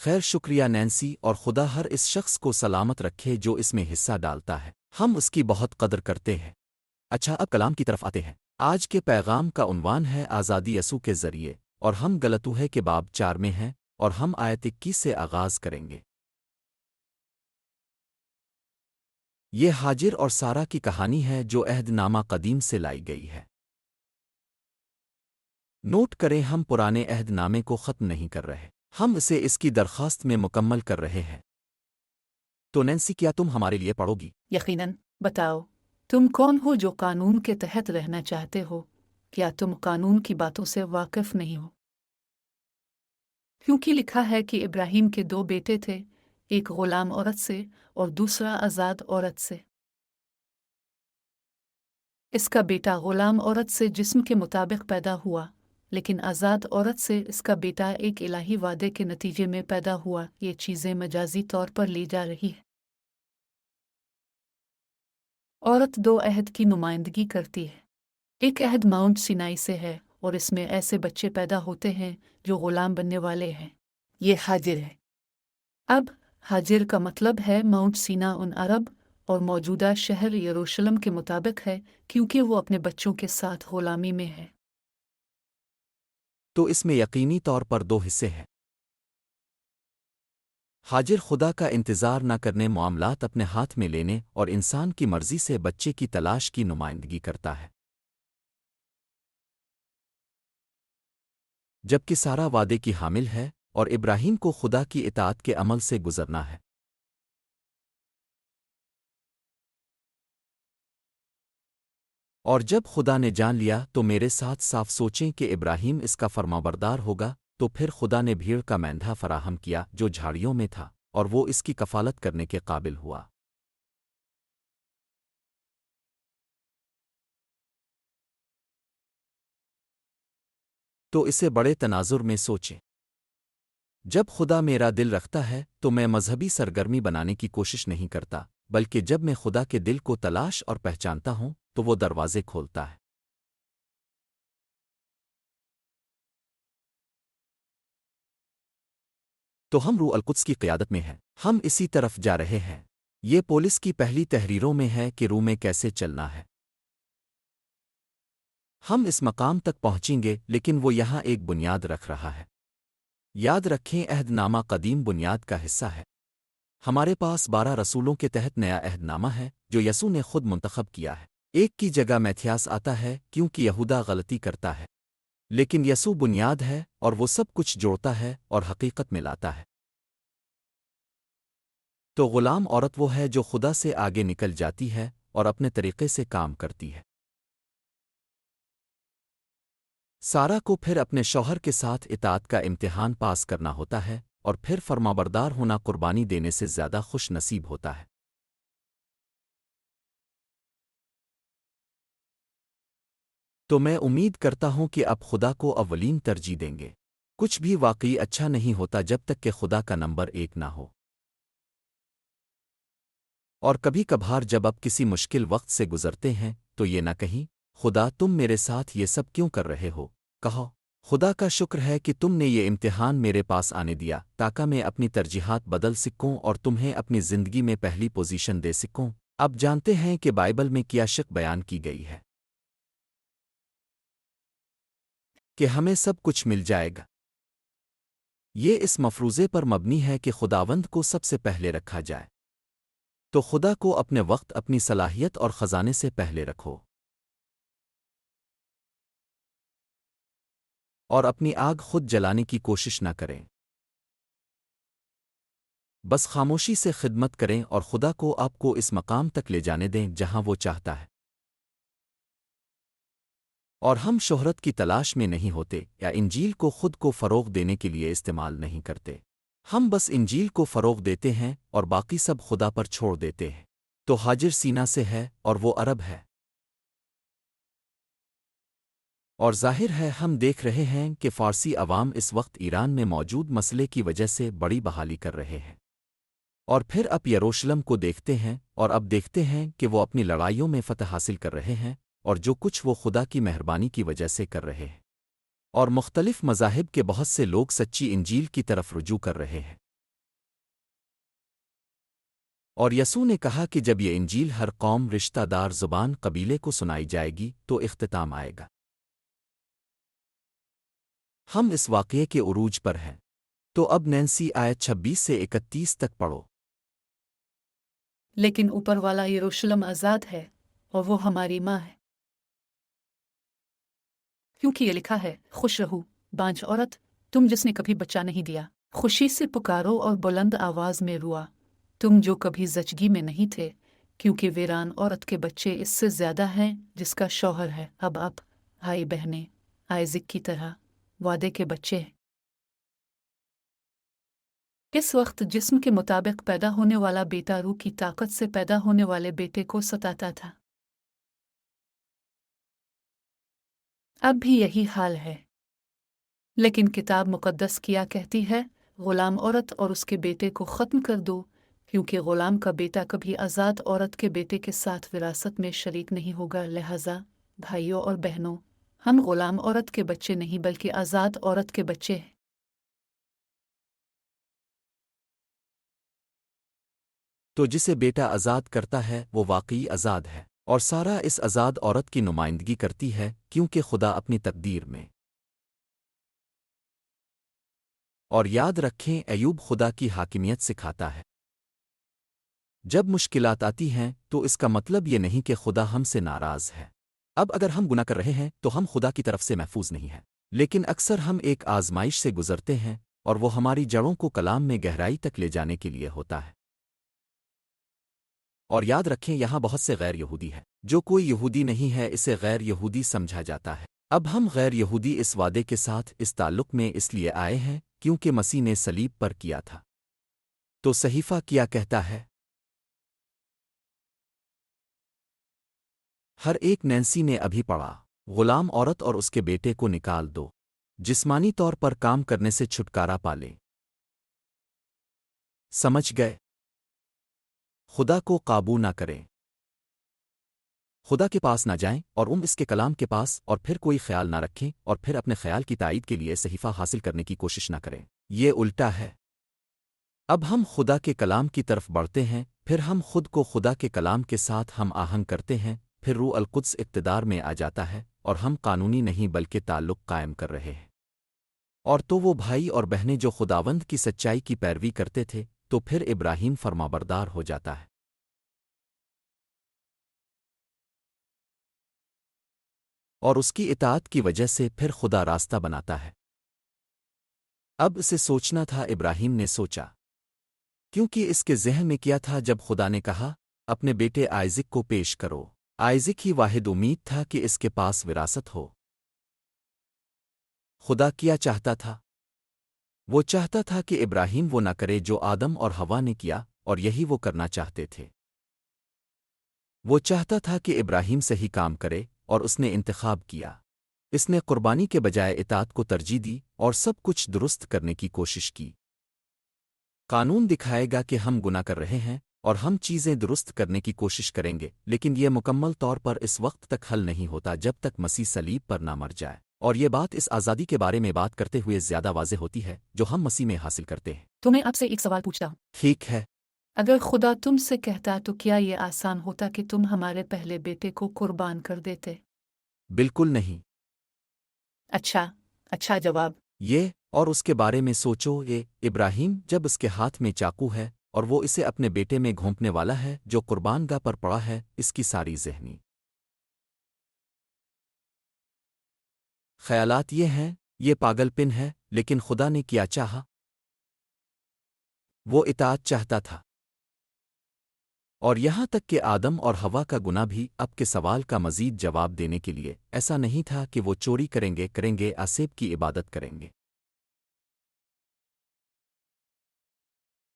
خیر شکریہ نینسی، اور خدا ہر اس شخص کو سلامت رکھے جو اس میں حصہ ڈالتا ہے، ہم اس کی بہت قدر کرتے ہیں۔ اچھا، اب کلام کی طرف آتے ہیں۔ آج کے پیغام کا عنوان ہے آزادی یسوع کے ذریعے، اور ہم غلطوہے کے باب 4 میں ہیں، اور ہم آیت 21 سے آغاز کریں گے۔ یہ حاجر اور سارہ کی کہانی ہے جو عہد نامہ قدیم سے لائی گئی ہے۔ نوٹ کریں، ہم پرانے عہد نامے کو ختم نہیں کر رہے، ہم اسے اس کی درخواست میں مکمل کر رہے ہیں۔ تو نینسی، کیا تم ہمارے لیے پڑھو گی؟ یقیناً، بتاؤ، تم کون ہو جو قانون کے تحت رہنا چاہتے ہو؟ کیا تم قانون کی باتوں سے واقف نہیں ہو؟ کیونکہ لکھا ہے کہ ابراہیم کے 2 بیٹے تھے، ایک غلام عورت سے اور دوسرا آزاد عورت سے۔ اس کا بیٹا غلام عورت سے جسم کے مطابق پیدا ہوا، لیکن آزاد عورت سے اس کا بیٹا ایک الہی وعدے کے نتیجے میں پیدا ہوا۔ یہ چیزیں مجازی طور پر لی جا رہی ہیں۔ عورت 2 عہد کی نمائندگی کرتی ہے۔ ایک عہد ماؤنٹ سینائی سے ہے، اور اس میں ایسے بچے پیدا ہوتے ہیں جو غلام بننے والے ہیں۔ یہ حاجر ہے۔ اب حاجر کا مطلب ہے ماؤنٹ سینا ان عرب اور موجودہ شہر یروشلم کے مطابق ہے، کیونکہ وہ اپنے بچوں کے ساتھ غلامی میں ہے۔ تو اس میں یقینی طور پر 2 حصے ہیں۔ حاجر خدا کا انتظار نہ کرنے، معاملات اپنے ہاتھ میں لینے اور انسان کی مرضی سے بچے کی تلاش کی نمائندگی کرتا ہے، جبکہ سارہ وعدے کی حامل ہے اور ابراہیم کو خدا کی اطاعت کے عمل سے گزرنا ہے۔ اور جب خدا نے جان لیا تو میرے ساتھ صاف سوچیں کہ ابراہیم اس کا فرمانبردار ہوگا، تو پھر خدا نے بھیڑ کا مینڈھا فراہم کیا جو جھاڑیوں میں تھا، اور وہ اس کی کفالت کرنے کے قابل ہوا۔ تو اسے بڑے تناظر میں سوچیں۔ جب خدا میرا دل رکھتا ہے تو میں مذہبی سرگرمی بنانے کی کوشش نہیں کرتا، بلکہ جب میں خدا کے دل کو تلاش اور پہچانتا ہوں تو وہ دروازے کھولتا ہے۔ تو ہم روح القدس کی قیادت میں ہیں، ہم اسی طرف جا رہے ہیں۔ یہ پولس کی پہلی تحریروں میں ہے کہ روح میں کیسے چلنا ہے۔ ہم اس مقام تک پہنچیں گے، لیکن وہ یہاں ایک بنیاد رکھ رہا ہے۔ یاد رکھیں، عہد نامہ قدیم بنیاد کا حصہ ہے۔ ہمارے پاس 12 رسولوں کے تحت نیا عہد نامہ ہے جو یسوع نے خود منتخب کیا ہے۔ ایک کی جگہ میتھیاس آتا ہے کیونکہ یہودا غلطی کرتا ہے، لیکن یسوع بنیاد ہے اور وہ سب کچھ جوڑتا ہے اور حقیقت میں لاتا ہے۔ تو غلام عورت وہ ہے جو خدا سے آگے نکل جاتی ہے اور اپنے طریقے سے کام کرتی ہے۔ سارہ کو پھر اپنے شوہر کے ساتھ اطاعت کا امتحان پاس کرنا ہوتا ہے، اور پھر فرمانبردار ہونا قربانی دینے سے زیادہ خوش نصیب ہوتا ہے۔ تو میں امید کرتا ہوں کہ اب خدا کو اولین ترجیح دیں گے۔ کچھ بھی واقعی اچھا نہیں ہوتا جب تک کہ خدا کا نمبر 1 نہ ہو۔ اور کبھی کبھار جب آپ کسی مشکل وقت سے گزرتے ہیں تو یہ نہ کہیں، خدا تم میرے ساتھ یہ سب کیوں کر رہے ہو؟ کہو، خدا کا شکر ہے کہ تم نے یہ امتحان میرے پاس آنے دیا تاکہ میں اپنی ترجیحات بدل سکوں اور تمہیں اپنی زندگی میں پہلی پوزیشن دے سکوں۔ اب جانتے ہیں کہ بائبل میں کیا شک بیان کی گئی ہے کہ ہمیں سب کچھ مل جائے گا۔ یہ اس مفروضے پر مبنی ہے کہ خداوند کو سب سے پہلے رکھا جائے۔ تو خدا کو اپنے وقت، اپنی صلاحیت اور خزانے سے پہلے رکھو، اور اپنی آگ خود جلانے کی کوشش نہ کریں۔ بس خاموشی سے خدمت کریں اور خدا کو آپ کو اس مقام تک لے جانے دیں جہاں وہ چاہتا ہے۔ اور ہم شہرت کی تلاش میں نہیں ہوتے یا انجیل کو خود کو فروغ دینے کے لیے استعمال نہیں کرتے۔ ہم بس انجیل کو فروغ دیتے ہیں اور باقی سب خدا پر چھوڑ دیتے ہیں۔ تو حاجر سینا سے ہے اور وہ عرب ہے۔ اور ظاہر ہے ہم دیکھ رہے ہیں کہ فارسی عوام اس وقت ایران میں موجود مسئلے کی وجہ سے بڑی بحالی کر رہے ہیں، اور پھر اب یروشلم کو دیکھتے ہیں اور اب دیکھتے ہیں کہ وہ اپنی لڑائیوں میں فتح حاصل کر رہے ہیں، اور جو کچھ وہ خدا کی مہربانی کی وجہ سے کر رہے ہیں، اور مختلف مذاہب کے بہت سے لوگ سچی انجیل کی طرف رجوع کر رہے ہیں۔ اور یسوع نے کہا کہ جب یہ انجیل ہر قوم رشتہ دار زبان قبیلے کو سنائی جائے گی تو اختتام آئے گا۔ ہم اس واقعے کے عروج پر ہیں۔ تو اب نینسی آیت 26 سے 31 تک پڑھو۔ لیکن اوپر والا یروشلم آزاد ہے اور وہ ہماری ماں ہے، کیونکہ یہ لکھا ہے، خوش رہو بانجھ عورت، تم جس نے کبھی بچہ نہیں دیا، خوشی سے پکارو اور بلند آواز میں روا، تم جو کبھی زچگی میں نہیں تھے، کیونکہ ویران عورت کے بچے اس سے زیادہ ہیں جس کا شوہر ہے۔ اب بھائی بہنیں، آئزک کی طرح وعدے کے بچے ہیں۔ اس وقت جسم کے مطابق پیدا ہونے والا بیٹا روح کی طاقت سے پیدا ہونے والے بیٹے کو ستاتا تھا۔ اب بھی یہی حال ہے، لیکن کتاب مقدس کیا کہتی ہے؟ غلام عورت اور اس کے بیٹے کو ختم کر دو، کیونکہ غلام کا بیٹا کبھی آزاد عورت کے بیٹے کے ساتھ وراثت میں شریک نہیں ہوگا۔ لہذا بھائیوں اور بہنوں، ہم غلام عورت کے بچے نہیں بلکہ آزاد عورت کے بچے ہیں۔ تو جسے بیٹا آزاد کرتا ہے وہ واقعی آزاد ہے، اور سارا اس آزاد عورت کی نمائندگی کرتی ہے، کیونکہ خدا اپنی تقدیر میں۔ اور یاد رکھیں، ایوب خدا کی حاکمیت سکھاتا ہے۔ جب مشکلات آتی ہیں تو اس کا مطلب یہ نہیں کہ خدا ہم سے ناراض ہے۔ اب اگر ہم گناہ کر رہے ہیں تو ہم خدا کی طرف سے محفوظ نہیں ہیں، لیکن اکثر ہم ایک آزمائش سے گزرتے ہیں، اور وہ ہماری جڑوں کو کلام میں گہرائی تک لے جانے کے لیے ہوتا ہے۔ اور یاد رکھیں، یہاں بہت سے غیر یہودی ہیں۔ جو کوئی یہودی نہیں ہے اسے غیر یہودی سمجھا جاتا ہے۔ اب ہم غیر یہودی اس وعدے کے ساتھ اس تعلق میں اس لیے آئے ہیں کیونکہ مسیح نے صلیب پر کیا تھا۔ تو صحیفہ کیا کہتا ہے؟ ہر ایک نینسی نے ابھی پڑھا، غلام عورت اور اس کے بیٹے کو نکال دو، جسمانی طور پر کام کرنے سے چھٹکارا پالے۔ سمجھ گئے؟ خدا کو قابو نہ کریں، خدا کے پاس نہ جائیں، اور اس کے کلام کے پاس، اور پھر کوئی خیال نہ رکھیں، اور پھر اپنے خیال کی تائید کے لیے صحیفہ حاصل کرنے کی کوشش نہ کریں۔ یہ الٹا ہے۔ اب ہم خدا کے کلام کی طرف بڑھتے ہیں، پھر ہم خود کو خدا کے کلام کے ساتھ ہم آہنگ کرتے ہیں، پھر روح القدس اقتدار میں آ جاتا ہے، اور ہم قانونی نہیں بلکہ تعلق قائم کر رہے ہیں۔ اور تو وہ بھائی اور بہنیں جو خداوند کی سچائی کی پیروی کرتے تھے، تو پھر ابراہیم فرمانبردار ہو جاتا ہے۔ اور اس کی اطاعت کی وجہ سے پھر خدا راستہ بناتا ہے۔ اب اسے سوچنا تھا، ابراہیم نے سوچا، کیونکہ اس کے ذہن میں کیا تھا جب خدا نے کہا، اپنے بیٹے آئزک کو پیش کرو۔ آئزک ہی واحد امید تھا کہ اس کے پاس وراثت ہو۔ خدا کیا چاہتا تھا؟ وہ چاہتا تھا کہ ابراہیم وہ نہ کرے جو آدم اور حوا نے کیا، اور یہی وہ کرنا چاہتے تھے۔ وہ چاہتا تھا کہ ابراہیم صحیح کام کرے، اور اس نے انتخاب کیا۔ اس نے قربانی کے بجائے اطاعت کو ترجیح دی، اور سب کچھ درست کرنے کی کوشش کی۔ قانون دکھائے گا کہ ہم گناہ کر رہے ہیں، اور ہم چیزیں درست کرنے کی کوشش کریں گے، لیکن یہ مکمل طور پر اس وقت تک حل نہیں ہوتا جب تک مسیح صلیب پر نہ مر جائے۔ اور یہ بات اس آزادی کے بارے میں بات کرتے ہوئے زیادہ واضح ہوتی ہے جو ہم مسیح میں حاصل کرتے ہیں۔ تو میں آپ سے ایک سوال پوچھتا ہوں، ٹھیک ہے، اگر خدا تم سے کہتا تو کیا یہ آسان ہوتا کہ تم ہمارے پہلے بیٹے کو قربان کر دیتے؟ بالکل نہیں۔ اچھا جواب۔ یہ اور اس کے بارے میں سوچو، یہ ابراہیم جب اس کے ہاتھ میں چاقو ہے اور وہ اسے اپنے بیٹے میں گھونپنے والا ہے جو قربان گاہ پر پڑا ہے، اس کی ساری ذہنی خیالات یہ ہیں، یہ پاگل پن ہے، لیکن خدا نے کیا چاہا؟ وہ اطاعت چاہتا تھا۔ اور یہاں تک کہ آدم اور حوا کا گناہ بھی اب کے سوال کا مزید جواب دینے کے لیے ایسا نہیں تھا کہ وہ چوری کریں گے آسیب کی عبادت کریں گے۔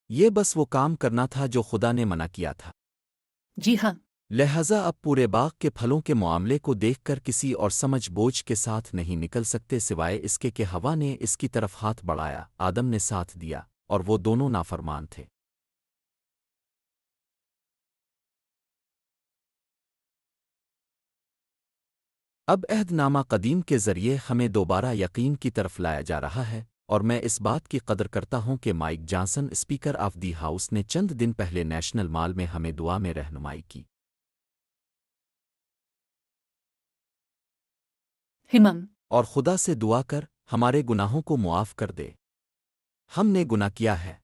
یہ بس وہ کام کرنا تھا جو خدا نے منع کیا تھا۔ جی ہاں، لہذا اب پورے باغ کے پھلوں کے معاملے کو دیکھ کر کسی اور سمجھ بوجھ کے ساتھ نہیں نکل سکتے سوائے اس کے کہ حوا نے اس کی طرف ہاتھ بڑھایا، آدم نے ساتھ دیا، اور وہ دونوں نافرمان تھے۔ اب عہد نامہ قدیم کے ذریعے ہمیں دوبارہ یقین کی طرف لایا جا رہا ہے، اور میں اس بات کی قدر کرتا ہوں کہ mic Johnson speaker of the house نے چند دن پہلے نیشنل مال میں ہمیں دعا میں رہنمائی کی۔ ہمم، اور خدا سے دعا کر ہمارے گناہوں کو معاف کر دے۔ ہم نے گناہ کیا ہے،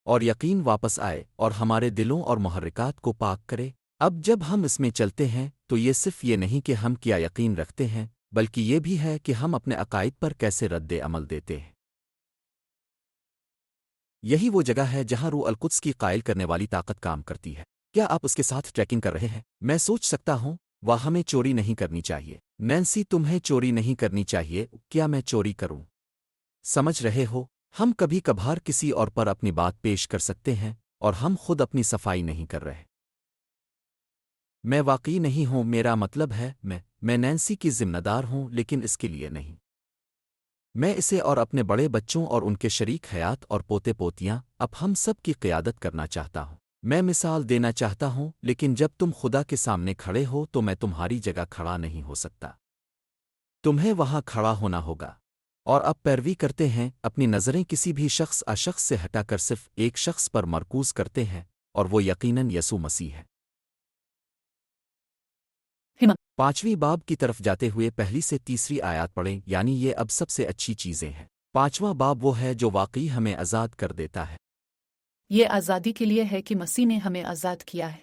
اور یقین واپس آئے اور ہمارے دلوں اور محرکات کو پاک کرے۔ اب جب ہم اس میں چلتے ہیں تو یہ صرف یہ نہیں کہ ہم کیا یقین رکھتے ہیں، بلکہ یہ بھی ہے کہ ہم اپنے عقائد پر کیسے رد عمل دیتے ہیں۔ یہی وہ جگہ ہے جہاں روح القدس کی قائل کرنے والی طاقت کام کرتی ہے۔ کیا آپ اس کے ساتھ ٹریکنگ کر رہے ہیں؟ میں سوچ سکتا ہوں، وہ ہمیں چوری نہیں کرنی چاہیے۔ نینسی، تمہیں چوری نہیں کرنی چاہیے۔ کیا میں چوری کروں؟ سمجھ رہے ہو، ہم کبھی کبھار کسی اور پر اپنی بات پیش کر سکتے ہیں اور ہم خود اپنی صفائی نہیں کر رہے۔ میں واقعی نہیں ہوں، میرا مطلب ہے میں نینسی کی ذمہ دار ہوں، لیکن اس کے لیے نہیں۔ میں اسے اور اپنے بڑے بچوں اور ان کے شریک حیات اور پوتے پوتیاں اب ہم سب کی قیادت کرنا چاہتا ہوں۔ میں مثال دینا چاہتا ہوں، لیکن جب تم خدا کے سامنے کھڑے ہو تو میں تمہاری جگہ کھڑا نہیں ہو سکتا۔ تمہیں وہاں کھڑا ہونا ہوگا۔ اور اب پیروی کرتے ہیں، اپنی نظریں کسی بھی شخص سے ہٹا کر صرف ایک شخص پر مرکوز کرتے ہیں، اور وہ یقیناً یسوع مسیح ہے۔ ہمم، 5ویں باب کی طرف جاتے ہوئے پہلی سے تیسری آیات پڑھیں، یعنی یہ اب سب سے اچھی چیزیں ہیں۔ 5واں باب وہ ہے جو واقعی ہمیں آزاد کر دیتا ہے۔ یہ آزادی کے لیے ہے کہ مسیح نے ہمیں آزاد کیا ہے۔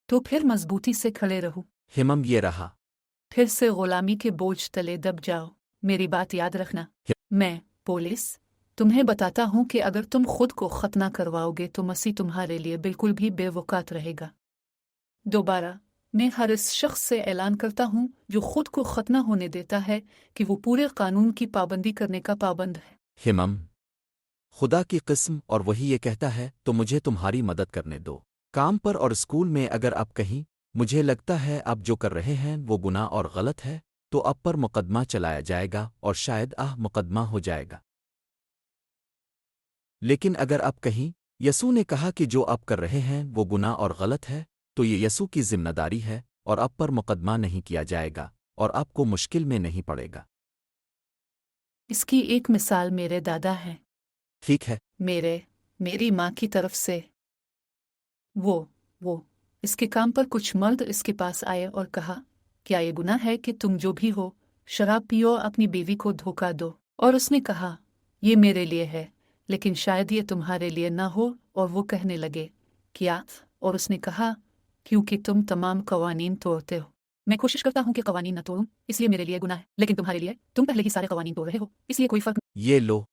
تو پھر مضبوطی سے کھڑے رہو، ہمم یہ رہا۔ پھر سے غلامی کے بوجھ تلے دب جاؤ۔ میری بات یاد رکھنا، میں پولیس تمہیں بتاتا ہوں کہ اگر تم خود کو ختنہ کرواؤ گے تو مسیح تمہارے لیے بالکل بھی بے وقت رہے گا۔ دوبارہ میں ہر اس شخص سے اعلان کرتا ہوں جو خود کو ختنہ ہونے دیتا ہے کہ وہ پورے قانون کی پابندی کرنے کا پابند ہے۔ ہمم خدا کی قسم، اور وہی یہ کہتا ہے تو مجھے تمہاری مدد کرنے دو۔ کام پر اور اسکول میں اگر آپ کہیں مجھے لگتا ہے آپ جو کر رہے ہیں وہ گناہ اور غلط ہے، تو آپ پر مقدمہ چلایا جائے گا اور شاید مقدمہ ہو جائے گا۔ لیکن اگر آپ کہیں یسوع نے کہا کہ جو آپ کر رہے ہیں وہ گناہ اور غلط ہے، تو یہ یسوع کی ذمہ داری ہے اور آپ پر مقدمہ نہیں کیا جائے گا اور آپ کو مشکل میں نہیں پڑے گا۔ اس کی ایک مثال میرے دادا ہیں، ٹھیک ہے، میری ماں کی طرف سے۔ وہ اس کے کام پر کچھ مرد اس کے پاس آئے اور کہا، کیا یہ گناہ ہے کہ تم جو بھی ہو شراب پیو، اپنی بیوی کو دھوکہ دو؟ اور اس نے کہا، یہ میرے لیے ہے، لیکن شاید یہ تمہارے لیے نہ ہو۔ اور وہ کہنے لگے، کیا؟ اور اس نے کہا، کیونکہ تم تمام قوانین توڑتے ہو۔ میں کوشش کرتا ہوں کہ قوانین نہ توڑوں، اس لیے میرے لیے گناہ ہے، لیکن تمہارے لیے تم پہلے ہی سارے قوانین توڑ رہے ہو، اس لیے کوئی فرق یہ لو۔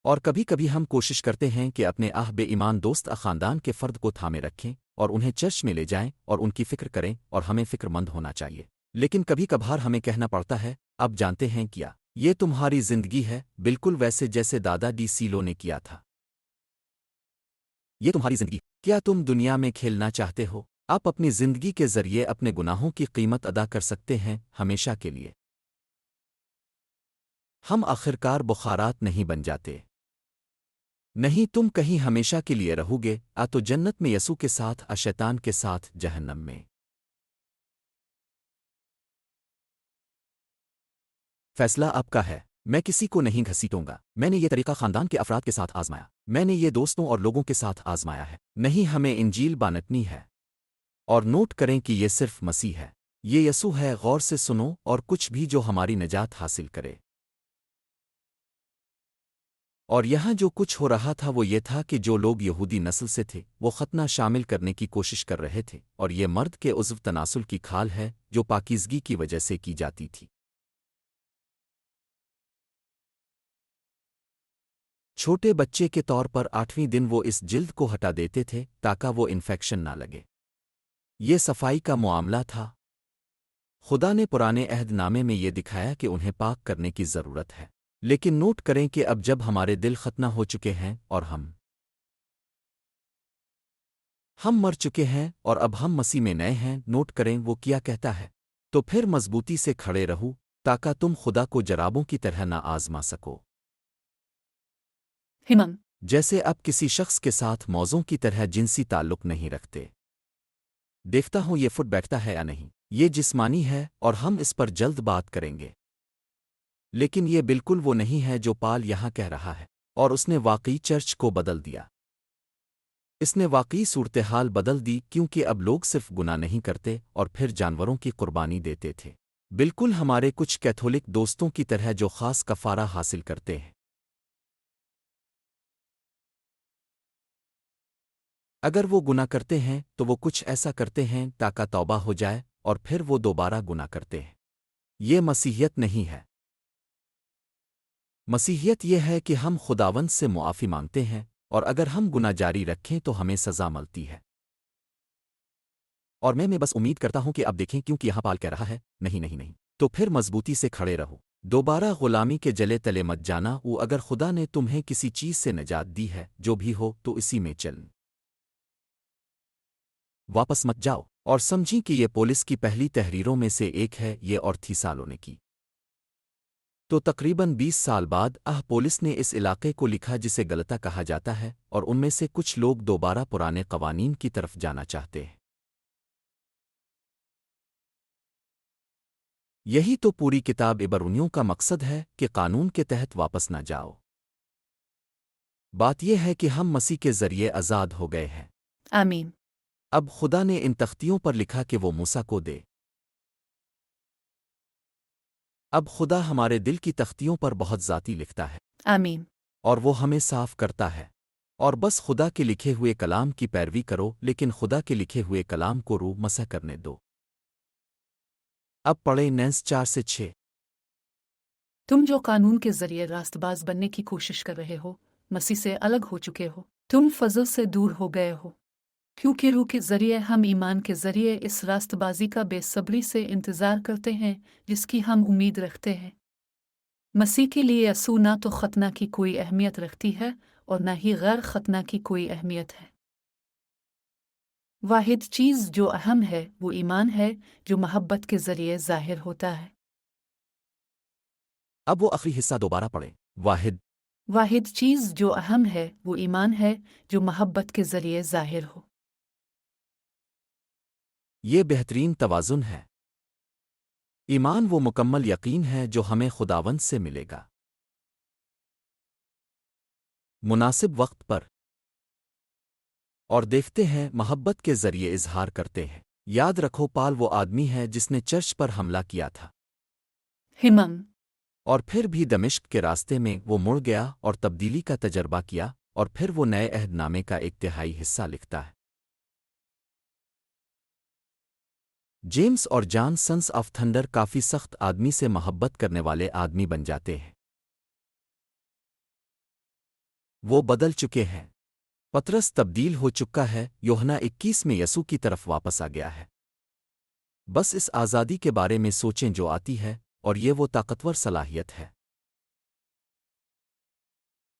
اور کبھی کبھی ہم کوشش کرتے ہیں کہ اپنے بے ایمان دوست خاندان کے فرد کو تھامے رکھیں اور انہیں چرچ میں لے جائیں اور ان کی فکر کریں، اور ہمیں فکر مند ہونا چاہیے۔ لیکن کبھی کبھار ہمیں کہنا پڑتا ہے، اب جانتے ہیں کیا یہ تمہاری زندگی ہے، بالکل ویسے جیسے دادا ڈی سیلو نے کیا تھا۔ یہ تمہاری زندگی، کیا تم دنیا میں کھیلنا چاہتے ہو؟ آپ اپنی زندگی کے ذریعے اپنے گناہوں کی قیمت ادا کر سکتے ہیں، ہمیشہ کے لیے۔ ہم آخرکار بخارات نہیں بن جاتے۔ نہیں، تم کہیں ہمیشہ کے لیے رہو گے، تو جنت میں یسوع کے ساتھ، شیطان کے ساتھ جہنم میں۔ فیصلہ آپ کا ہے۔ میں کسی کو نہیں گھسیٹوں گا۔ میں نے یہ طریقہ خاندان کے افراد کے ساتھ آزمایا، میں نے یہ دوستوں اور لوگوں کے ساتھ آزمایا ہے۔ نہیں، ہمیں انجیل بانٹنی ہے۔ اور نوٹ کریں کہ یہ صرف مسیح ہے، یہ یسوع ہے۔ غور سے سنو، اور کچھ بھی جو ہماری نجات حاصل کرے۔ اور یہاں جو کچھ ہو رہا تھا وہ یہ تھا کہ جو لوگ یہودی نسل سے تھے وہ ختنہ شامل کرنے کی کوشش کر رہے تھے، اور یہ مرد کے عضو تناسل کی کھال ہے جو پاکیزگی کی وجہ سے کی جاتی تھی۔ چھوٹے بچے کے طور پر 8ویں دن وہ اس جلد کو ہٹا دیتے تھے تاکہ وہ انفیکشن نہ لگے۔ یہ صفائی کا معاملہ تھا۔ خدا نے پرانے عہد نامے میں یہ دکھایا کہ انہیں پاک کرنے کی ضرورت ہے، لیکن نوٹ کریں کہ اب جب ہمارے دل ختنہ ہو چکے ہیں اور ہم مر چکے ہیں اور اب ہم مسیح میں نئے ہیں، نوٹ کریں وہ کیا کہتا ہے، تو پھر مضبوطی سے کھڑے رہو تاکہ تم خدا کو جرابوں کی طرح نہ آزما سکو۔ ہمم، جیسے اب کسی شخص کے ساتھ موزوں کی طرح جنسی تعلق نہیں رکھتے۔ دیکھتا ہوں یہ فٹ بیٹھتا ہے یا نہیں، یہ جسمانی ہے اور ہم اس پر جلد بات کریں گے۔ لیکن یہ بالکل وہ نہیں ہے جو پال یہاں کہہ رہا ہے، اور اس نے واقعی چرچ کو بدل دیا۔ اس نے واقعی صورتحال بدل دی کیونکہ اب لوگ صرف گناہ نہیں کرتے اور پھر جانوروں کی قربانی دیتے تھے، بالکل ہمارے کچھ کیتھولک دوستوں کی طرح جو خاص کفارہ حاصل کرتے ہیں۔ اگر وہ گناہ کرتے ہیں تو وہ کچھ ایسا کرتے ہیں تاکہ توبہ ہو جائے اور پھر وہ دوبارہ گناہ کرتے ہیں۔ یہ مسیحیت نہیں ہے۔ مسیحیت یہ ہے کہ ہم خداوند سے معافی مانگتے ہیں، اور اگر ہم گناہ جاری رکھیں تو ہمیں سزا ملتی ہے۔ اور میں بس امید کرتا ہوں کہ اب دیکھیں کیونکہ یہاں پال کہہ رہا ہے نہیں نہیں نہیں، تو پھر مضبوطی سے کھڑے رہو، دوبارہ غلامی کے جلے تلے مت جانا۔ وہ اگر خدا نے تمہیں کسی چیز سے نجات دی ہے جو بھی ہو تو اسی میں چلن، واپس مت جاؤ۔ اور سمجھیں کہ یہ پولس کی پہلی تحریروں میں سے ایک ہے، یہ اور تھی سالوں نے کی۔ تو تقریباً 20 سال بعد پولس نے اس علاقے کو لکھا جسے غلطہ کہا جاتا ہے، اور ان میں سے کچھ لوگ دوبارہ پرانے قوانین کی طرف جانا چاہتے ہیں۔ یہی تو پوری کتاب عبرانیوں کا مقصد ہے کہ قانون کے تحت واپس نہ جاؤ۔ بات یہ ہے کہ ہم مسیح کے ذریعے آزاد ہو گئے ہیں۔ آمین۔ اب خدا نے ان تختیوں پر لکھا کہ وہ موسیٰ کو دے۔ اب خدا ہمارے دل کی تختیوں پر بہت ذاتی لکھتا ہے، آمین۔ اور وہ ہمیں صاف کرتا ہے۔ اور بس خدا کے لکھے ہوئے کلام کی پیروی کرو، لیکن خدا کے لکھے ہوئے کلام کو روح مسح کرنے دو۔ اب پڑھیں نینس 4 سے 6۔ تم جو قانون کے ذریعے راست باز بننے کی کوشش کر رہے ہو، مسیح سے الگ ہو چکے ہو۔ تم فضل سے دور ہو گئے ہو، کیونکہ روح کے ذریعے ہم ایمان کے ذریعے اس راست بازی کا بے صبری سے انتظار کرتے ہیں جس کی ہم امید رکھتے ہیں۔ مسیح کے لیے یسوع نہ تو ختنہ کی کوئی اہمیت رکھتی ہے اور نہ ہی غیر ختنہ کی کوئی اہمیت ہے۔ واحد چیز جو اہم ہے وہ ایمان ہے جو محبت کے ذریعے ظاہر ہوتا ہے۔ اب وہ آخری حصہ دوبارہ پڑھیں۔ واحد چیز جو اہم ہے وہ ایمان ہے جو محبت کے ذریعے ظاہر ہو۔ یہ بہترین توازن ہے۔ ایمان وہ مکمل یقین ہے جو ہمیں خداوند سے ملے گا مناسب وقت پر، اور دیکھتے ہیں محبت کے ذریعے اظہار کرتے ہیں۔ یاد رکھو پال وہ آدمی ہے جس نے چرچ پر حملہ کیا تھا، ہمم۔ اور پھر بھی دمشق کے راستے میں وہ مڑ گیا اور تبدیلی کا تجربہ کیا، اور پھر وہ نئے عہد نامے کا ایک تہائی حصہ لکھتا ہے۔ جیمز اور جان سنس آف تھنڈر کافی سخت آدمی سے محبت کرنے والے آدمی بن جاتے ہیں۔ وہ بدل چکے ہیں۔ پطرس تبدیل ہو چکا ہے، یوحنا 21 میں یسوع کی طرف واپس آ گیا ہے۔ بس اس آزادی کے بارے میں سوچیں جو آتی ہے، اور یہ وہ طاقتور صلاحیت ہے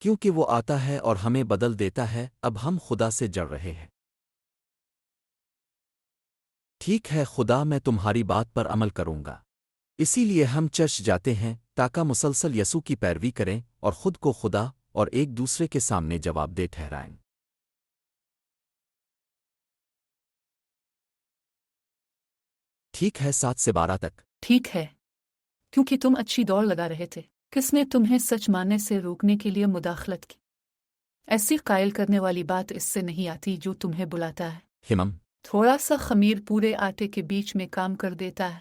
کیونکہ وہ آتا ہے اور ہمیں بدل دیتا ہے۔ اب ہم خدا سے جڑ رہے ہیں۔ ٹھیک ہے خدا، میں تمہاری بات پر عمل کروں گا۔ اسی لیے ہم چرچ جاتے ہیں تاکہ مسلسل یسوع کی پیروی کریں اور خود کو خدا اور ایک دوسرے کے سامنے جواب دہ ٹھہرائیں۔ ٹھیک ہے 7 سے 12 تک۔ ٹھیک ہے، کیونکہ تم اچھی دوڑ لگا رہے تھے، کس نے تمہیں سچ ماننے سے روکنے کے لیے مداخلت کی؟ ایسی قائل کرنے والی بات اس سے نہیں آتی جو تمہیں بلاتا ہے۔ ہمم۔ تھوڑا سا خمیر پورے آٹے کے بیچ میں کام کر دیتا ہے۔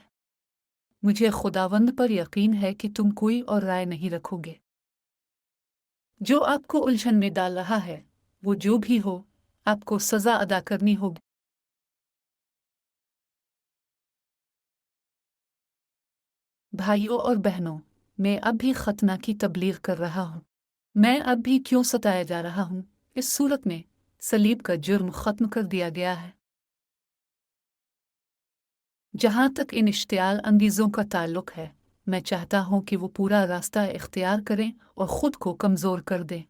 مجھے خداوند پر یقین ہے کہ تم کوئی اور رائے نہیں رکھو گے۔ جو آپ کو الجھن میں ڈال رہا ہے، وہ جو بھی ہو، آپ کو سزا ادا کرنی ہوگی۔ بھائیوں اور بہنوں، میں اب بھی ختنہ کی تبلیغ کر رہا ہوں۔ میں اب بھی کیوں ستایا جا رہا ہوں؟ اس صورت میں صلیب کا جرم ختم کر دیا گیا ہے۔ جہاں تک ان اشتعال انگیزوں کا تعلق ہے، میں چاہتا ہوں کہ وہ پورا راستہ اختیار کریں اور خود کو کمزور کر دیں۔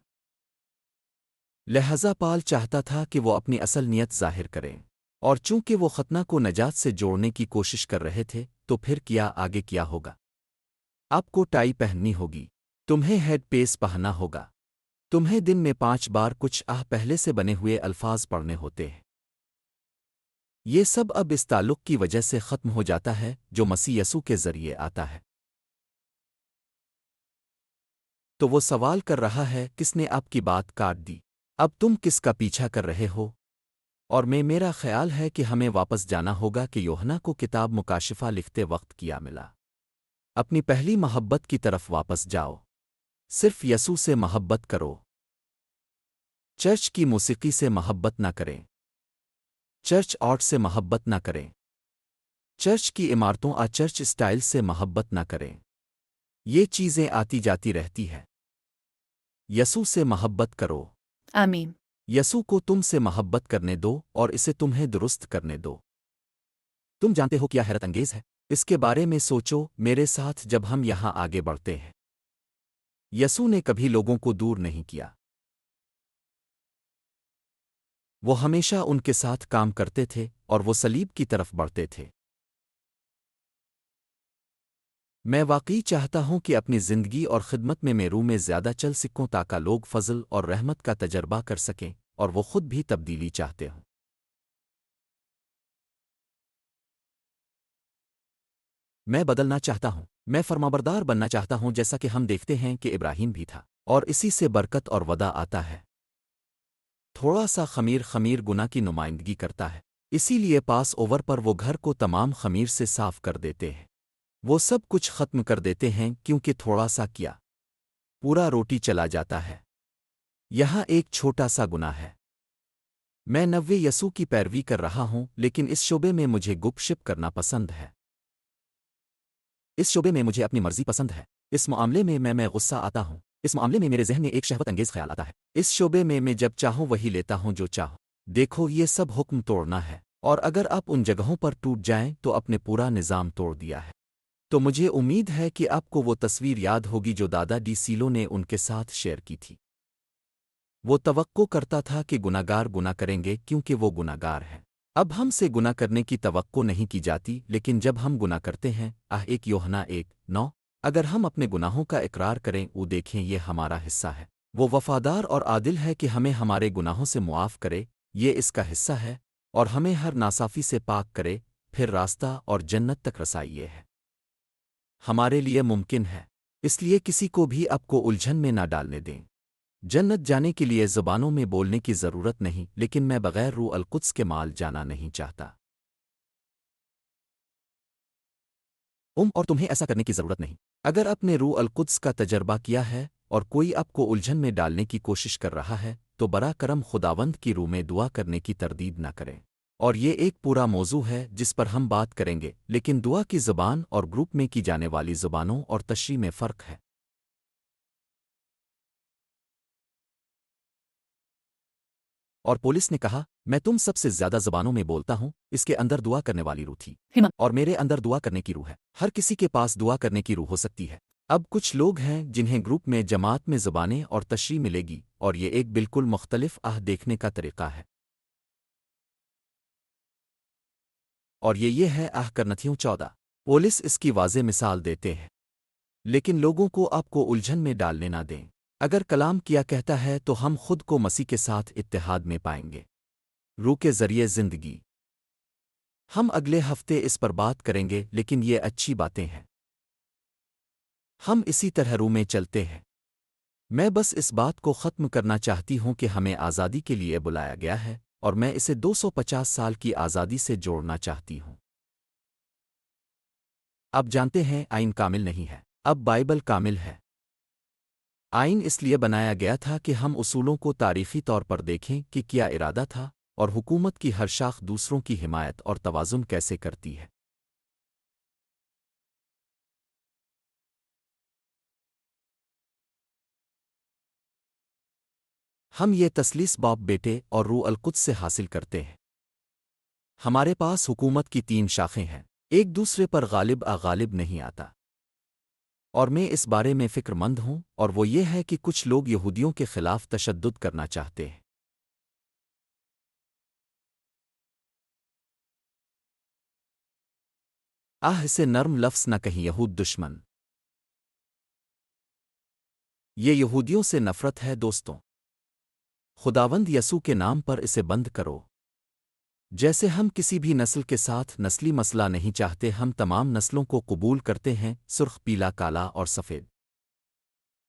لہذا پال چاہتا تھا کہ وہ اپنی اصل نیت ظاہر کریں، اور چونکہ وہ ختنہ کو نجات سے جوڑنے کی کوشش کر رہے تھے تو پھر آگے کیا ہوگا؟ آپ کو ٹائی پہننی ہوگی، تمہیں ہیڈ پیس پہننا ہوگا، تمہیں دن میں 5 بار کچھ پہلے سے بنے ہوئے الفاظ پڑھنے ہوتے ہیں۔ یہ سب اب اس تعلق کی وجہ سے ختم ہو جاتا ہے جو مسیح یسوع کے ذریعے آتا ہے۔ تو وہ سوال کر رہا ہے کس نے آپ کی بات کاٹ دی؟ اب تم کس کا پیچھا کر رہے ہو؟ اور میرا خیال ہے کہ ہمیں واپس جانا ہوگا کہ یوحنا کو کتاب مکاشفہ لکھتے وقت کیا ملا۔ اپنی پہلی محبت کی طرف واپس جاؤ، صرف یسوع سے محبت کرو۔ چرچ کی موسیقی سے محبت نہ کریں، چرچ آرٹ سے محبت نہ کریں، چرچ کی عمارتوں چرچ اسٹائل سے محبت نہ کریں۔ یہ چیزیں آتی جاتی رہتی ہے۔ یسوع سے محبت کرو۔ آمین۔ یسوع کو تم سے محبت کرنے دو اور اسے تمہیں درست کرنے دو۔ تم جانتے ہو کیا حیرت انگیز ہے؟ اس کے بارے میں سوچو میرے ساتھ جب ہم یہاں آگے بڑھتے ہیں۔ یسوع نے کبھی لوگوں کو دور نہیں کیا۔ وہ ہمیشہ ان کے ساتھ کام کرتے تھے اور وہ صلیب کی طرف بڑھتے تھے۔ میں واقعی چاہتا ہوں کہ اپنی زندگی اور خدمت میں روح میں زیادہ چل سکوں تاکہ لوگ فضل اور رحمت کا تجربہ کر سکیں اور وہ خود بھی تبدیلی چاہتے ہوں۔ میں بدلنا چاہتا ہوں، میں فرمانبردار بننا چاہتا ہوں جیسا کہ ہم دیکھتے ہیں کہ ابراہیم بھی تھا، اور اسی سے برکت اور ودا آتا ہے۔ تھوڑا سا خمیر گناہ کی نمائندگی کرتا ہے، اسی لیے پاس اوور پر وہ گھر کو تمام خمیر سے صاف کر دیتے ہیں۔ وہ سب کچھ ختم کر دیتے ہیں کیونکہ تھوڑا سا کیا پورا روٹی چلا جاتا ہے۔ یہاں ایک چھوٹا سا گناہ ہے۔ میں یسوع کی پیروی کر رہا ہوں لیکن اس شعبے میں مجھے گپ شپ کرنا پسند ہے۔ اس شعبے میں مجھے اپنی مرضی پسند ہے۔ اس معاملے میں میں غصہ آتا ہوں۔ اس معاملے میں میرے ذہن میں ایک شہوت انگیز خیال آتا ہے۔ اس شعبے میں جب چاہوں وہی لیتا ہوں جو چاہوں۔ دیکھو یہ سب حکم توڑنا ہے، اور اگر آپ ان جگہوں پر ٹوٹ جائیں تو اپنے پورا نظام توڑ دیا ہے۔ تو مجھے امید ہے کہ آپ کو وہ تصویر یاد ہوگی جو دادا ڈی سیلو نے ان کے ساتھ شیئر کی تھی۔ وہ توقع کرتا تھا کہ گناہگار گناہ کریں گے کیونکہ وہ گناہگار ہیں۔ اب ہم سے گناہ کرنے کی توقع نہیں کی جاتی، لیکن جب ہم گناہ کرتے ہیں 1 یوحنا 1:9 اگر ہم اپنے گناہوں کا اقرار کریں وہ دیکھیں یہ ہمارا حصہ ہے۔ وہ وفادار اور عادل ہے کہ ہمیں ہمارے گناہوں سے معاف کرے، یہ اس کا حصہ ہے، اور ہمیں ہر ناصافی سے پاک کرے، پھر راستہ اور جنت تک رسائی یہ ہے۔ ہمارے لیے ممکن ہے، اس لیے کسی کو بھی آپ کو الجھن میں نہ ڈالنے دیں۔ جنت جانے کے لیے زبانوں میں بولنے کی ضرورت نہیں، لیکن میں بغیر روح القدس کے مال جانا نہیں چاہتا۔ اور تمہیں ایسا کرنے کی ضرورت نہیں۔ اگر آپ نے روح القدس کا تجربہ کیا ہے اور کوئی آپ کو الجھن میں ڈالنے کی کوشش کر رہا ہے تو برا کرم خداوند کی روح میں دعا کرنے کی تردید نہ کریں۔ اور یہ ایک پورا موضوع ہے جس پر ہم بات کریں گے، لیکن دعا کی زبان اور گروپ میں کی جانے والی زبانوں اور تشریح میں فرق ہے۔ اور پولس نے کہا، میں تم سب سے زیادہ زبانوں میں بولتا ہوں، اس کے اندر دعا کرنے والی روح تھی، اور میرے اندر دعا کرنے کی روح ہے۔ ہر کسی کے پاس دعا کرنے کی روح ہو سکتی ہے۔ اب کچھ لوگ ہیں جنہیں گروپ میں جماعت میں زبانیں اور تشریح ملے گی، اور یہ ایک بالکل مختلف دیکھنے کا طریقہ ہے۔ اور یہ ہے کرنتھیوں 14۔ پولس اس کی واضح مثال دیتے ہیں، لیکن لوگوں کو آپ کو الجھن میں ڈالنے نہ دیں۔ اگر کلام کیا کہتا ہے تو ہم خود کو مسیح کے ساتھ اتحاد میں پائیں گے۔ روح کے ذریعے زندگی۔ ہم اگلے ہفتے اس پر بات کریں گے، لیکن یہ اچھی باتیں ہیں۔ ہم اسی طرح روح میں چلتے ہیں۔ میں بس اس بات کو ختم کرنا چاہتی ہوں کہ ہمیں آزادی کے لیے بلایا گیا ہے، اور میں اسے 250 سال کی آزادی سے جوڑنا چاہتی ہوں۔ اب جانتے ہیں آئین کامل نہیں ہے، اب بائبل کامل ہے۔ آئین اس لیے بنایا گیا تھا کہ ہم اصولوں کو تاریخی طور پر دیکھیں کہ کیا ارادہ تھا، اور حکومت کی ہر شاخ دوسروں کی حمایت اور توازن کیسے کرتی ہے۔ ہم یہ تسلیس باپ بیٹے اور روح القدس سے حاصل کرتے ہیں۔ ہمارے پاس حکومت کی 3 شاخیں ہیں، ایک دوسرے پر غالب نہیں آتا۔ اور میں اس بارے میں فکر مند ہوں، اور وہ یہ ہے کہ کچھ لوگ یہودیوں کے خلاف تشدد کرنا چاہتے ہیں۔ اسے نرم لفظ نہ کہیں، یہود دشمن۔ یہ یہودیوں سے نفرت ہے دوستوں۔ خداوند یسوع کے نام پر اسے بند کرو۔ جیسے ہم کسی بھی نسل کے ساتھ نسلی مسئلہ نہیں چاہتے، ہم تمام نسلوں کو قبول کرتے ہیں، سرخ، پیلا، کالا اور سفید۔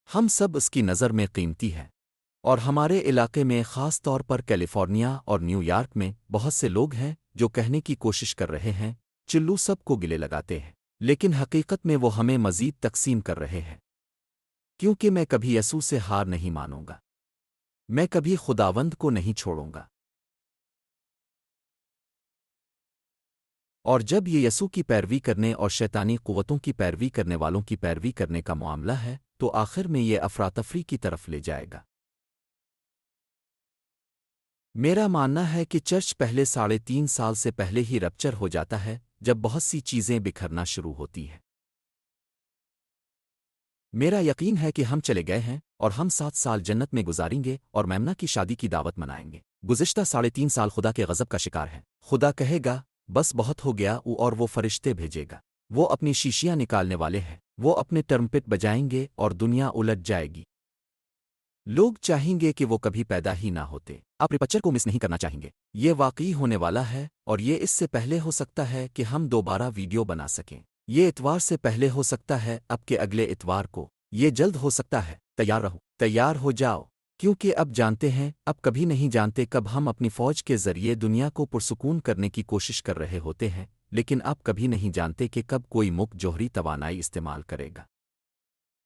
ہم سب اس کی نظر میں قیمتی ہیں، اور ہمارے علاقے میں خاص طور پر کیلیفورنیا اور نیو یارک میں بہت سے لوگ ہیں جو کہنے کی کوشش کر رہے ہیں چلو سب کو گلے لگاتے ہیں، لیکن حقیقت میں وہ ہمیں مزید تقسیم کر رہے ہیں، کیونکہ میں کبھی یسوع سے ہار نہیں مانوں گا، میں کبھی خداوند کو نہیں چھوڑوں گا۔ اور جب یہ یسوع کی پیروی کرنے اور شیطانی قوتوں کی پیروی کرنے والوں کی پیروی کرنے کا معاملہ ہے تو آخر میں یہ افراتفری کی طرف لے جائے گا۔ میرا ماننا ہے کہ چرچ پہلے 3.5 سال سے پہلے ہی رپچر ہو جاتا ہے جب بہت سی چیزیں بکھرنا شروع ہوتی ہیں۔ میرا یقین ہے کہ ہم چلے گئے ہیں اور ہم 7 سال جنت میں گزاریں گے اور میمنہ کی شادی کی دعوت منائیں گے۔ گزشتہ 3.5 سال خدا کے غضب کا شکار ہے۔ خدا کہے گا بس بہت ہو گیا اور وہ فرشتے بھیجے گا، وہ اپنی شیشیاں نکالنے والے ہیں، وہ اپنے ٹرمپٹ بجائیں گے اور دنیا الٹ جائے گی۔ لوگ چاہیں گے کہ وہ کبھی پیدا ہی نہ ہوتے۔ آپ ریپچر کو مس نہیں کرنا چاہیں گے، یہ واقعی ہونے والا ہے اور یہ اس سے پہلے ہو سکتا ہے کہ ہم دوبارہ ویڈیو بنا سکیں۔ یہ اتوار سے پہلے ہو سکتا ہے، اب کے اگلے اتوار کو، یہ جلد ہو سکتا ہے۔ تیار رہو، تیار ہو جاؤ، کیونکہ اب جانتے ہیں، اب کبھی نہیں جانتے کب ہم اپنی فوج کے ذریعے دنیا کو پرسکون کرنے کی کوشش کر رہے ہوتے ہیں، لیکن آپ کبھی نہیں جانتے کہ کب کوئی ملک جوہری توانائی استعمال کرے گا۔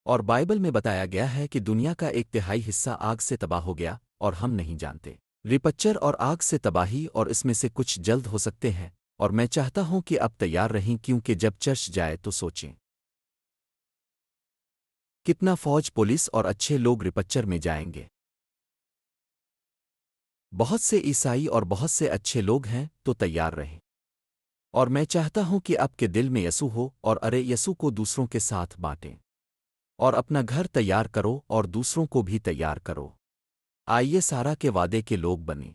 اور بائبل میں بتایا گیا ہے کہ دنیا کا 1/3 حصہ آگ سے تباہ ہو گیا اور ہم نہیں جانتے۔ ریپچر اور آگ سے تباہی اور اس میں سے کچھ جلد ہو سکتے ہیں، اور میں چاہتا ہوں کہ اب تیار رہیں کیونکہ جب چرچ جائے تو سوچیں کتنا فوج، پولیس اور اچھے لوگ ریپچر میں جائیں گے۔ بہت سے عیسائی اور بہت سے اچھے لوگ ہیں تو تیار رہیں۔ اور میں چاہتا ہوں کہ آپ کے دل میں یسوع ہو اور ارے یسوع کو دوسروں کے ساتھ بانٹیں، اور اپنا گھر تیار کرو اور دوسروں کو بھی تیار کرو۔ آئیے سارا کے وعدے کے لوگ بنیں۔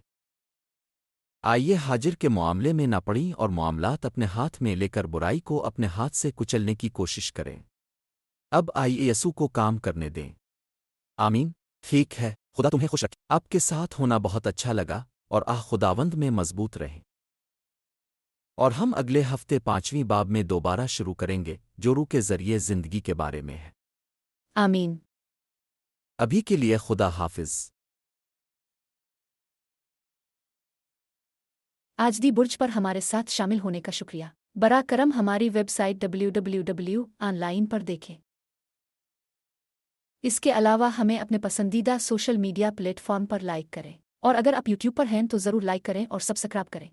آئیے حاجر کے معاملے میں نہ پڑیں اور معاملات اپنے ہاتھ میں لے کر برائی کو اپنے ہاتھ سے کچلنے کی کوشش کریں۔ اب آئیے یسوع کو کام کرنے دیں۔ آمین۔ ٹھیک ہے، خدا تمہیں خوش رکھے۔ آپ کے ساتھ ہونا بہت اچھا لگا، اور خداوند میں مضبوط رہیں۔ اور ہم اگلے ہفتے 5ویں باب میں دوبارہ شروع کریں گے جو روح کے ذریعے زندگی کے بارے میں ہے۔ آمین۔ ابھی کے لیے خدا حافظ۔ آج دی برج پر ہمارے ساتھ شامل ہونے کا شکریہ۔ براہ کرم ہماری ویب سائٹ www.online پر دیکھیں۔ اس کے علاوہ ہمیں اپنے پسندیدہ سوشل میڈیا پلیٹ فارم پر لائک کریں، اور اگر آپ یوٹیوب پر ہیں تو ضرور لائک کریں اور سبسکرائب کریں۔